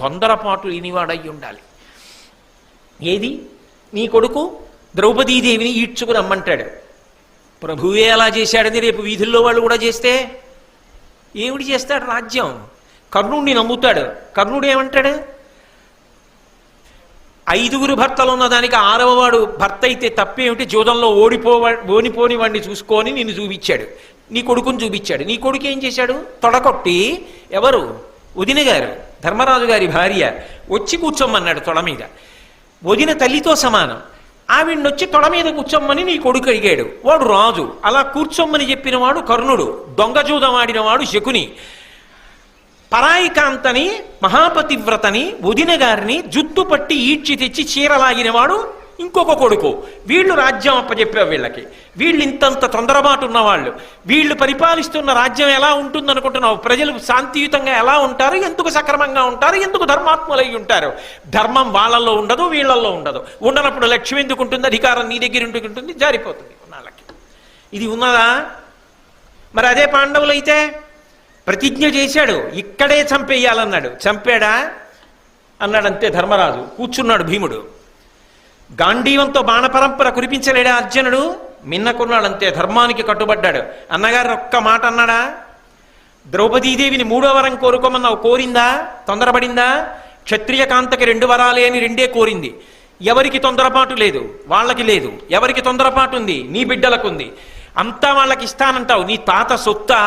తొందరపాటు లేనివాడై ఉండాలి. ఏది నీ కొడుకు ద్రౌపదీదేవిని ఈడ్చుకుని రమ్మంటాడు. ప్రభువే అలా చేశాడని రేపు వీధుల్లో వాళ్ళు కూడా చేస్తే ఏమిటి చేస్తాడు? రాజ్యం. కర్ణుడిని నమ్ముతాడు. కర్ణుడు ఏమంటాడు? 5గురు భర్తలు ఉన్నదానికి 6వ వాడు భర్త అయితే తప్పేమిటి? జూదంలో ఓడిపోని వాడిని చూసుకొని నిన్ను చూపించాడు, నీ కొడుకుని చూపించాడు. నీ కొడుకు ఏం చేశాడు? తొడకొట్టి, ఎవరు? వదిన గారు, ధర్మరాజు గారి భార్య వచ్చి కూర్చోమన్నాడు తొడ మీద. వదిన తల్లితో సమానం. ఆవిడొచ్చి తొడ మీద కూర్చోమ్మని నీ కొడుకు అడిగాడు. వాడు రాజు. అలా కూర్చోమ్మని చెప్పిన వాడు కర్ణుడు. దొంగజూదం ఆడినవాడు శకుని. పరాయి కాంతని, మహాపతివ్రతని, వదిన గారిని జుట్టు పట్టి ఈడ్చి తెచ్చి చీరలాగినవాడు ఇంకొక కొడుకు. వీళ్ళు రాజ్యం అప్పచెప్పావు వీళ్ళకి. వీళ్ళు ఇంతంత తొందరబాటు ఉన్నవాళ్ళు. వీళ్ళు పరిపాలిస్తున్న రాజ్యం ఎలా ఉంటుందనుకుంటున్నావు? ప్రజలు శాంతియుతంగా ఎలా ఉంటారు? ఎందుకు సక్రమంగా ఉంటారు? ఎందుకు ధర్మాత్ములై ఉంటారు? ధర్మం వాళ్ళల్లో ఉండదు, వీళ్ళల్లో ఉండదు. ఉండనప్పుడు లక్ష్యం ఎందుకు ఉంటుంది? అధికారం నీ దగ్గర ఉంటుంది, జారిపోతుంది వాళ్ళకి. ఇది ఉన్నదా? మరి అదే పాండవులైతే ప్రతిజ్ఞ చేశాడు, ఇక్కడే చంపేయాలన్నాడు. చంపాడా? అన్నాడు. అంతే ధర్మరాజు. కూర్చున్నాడు భీముడు. గాంధీవంతో బాణపరంపర కురిపించలేడా అర్జునుడు? మిన్నకున్నాడంతే. ధర్మానికి కట్టుబడ్డాడు. అన్నగారు ఒక్క మాట అన్నాడా? ద్రౌపదీదేవిని 3వ వరం కోరుకోమన్నావు, కోరిందా? తొందరపడిందా? క్షత్రియ కాంతకి 2 వరాలే అని 2 కోరింది. ఎవరికి తొందరపాటు లేదు? వాళ్ళకి లేదు. ఎవరికి తొందరపాటు ఉంది? నీ బిడ్డలకుంది. అంతా వాళ్ళకి ఇస్తానంటావు. నీ తాత సొత్తా?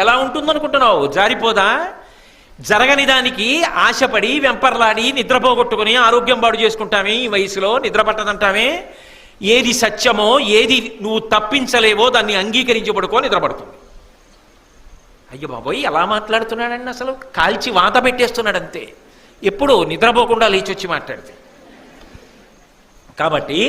ఎలా ఉంటుందనుకుంటున్నావు? జారిపోదా? జరగని దానికి ఆశపడి వెంపర్లాడి నిద్రపోగొట్టుకుని ఆరోగ్యం పాడు చేసుకుంటామే ఈ వయసులో. నిద్ర పట్టదంటామే. ఏది సత్యమో, ఏది నువ్వు తప్పించలేవో దాన్ని అంగీకరించి పడుకో, నిద్రపడుతుంది. అయ్యో బాబోయ్, ఎలా మాట్లాడుతున్నాడండి! అసలు కాల్చి వాత పెట్టేస్తున్నాడు అంతే. ఎప్పుడు నిద్రపోకుండా లేచి వచ్చి మాట్లాడితే. కాబట్టి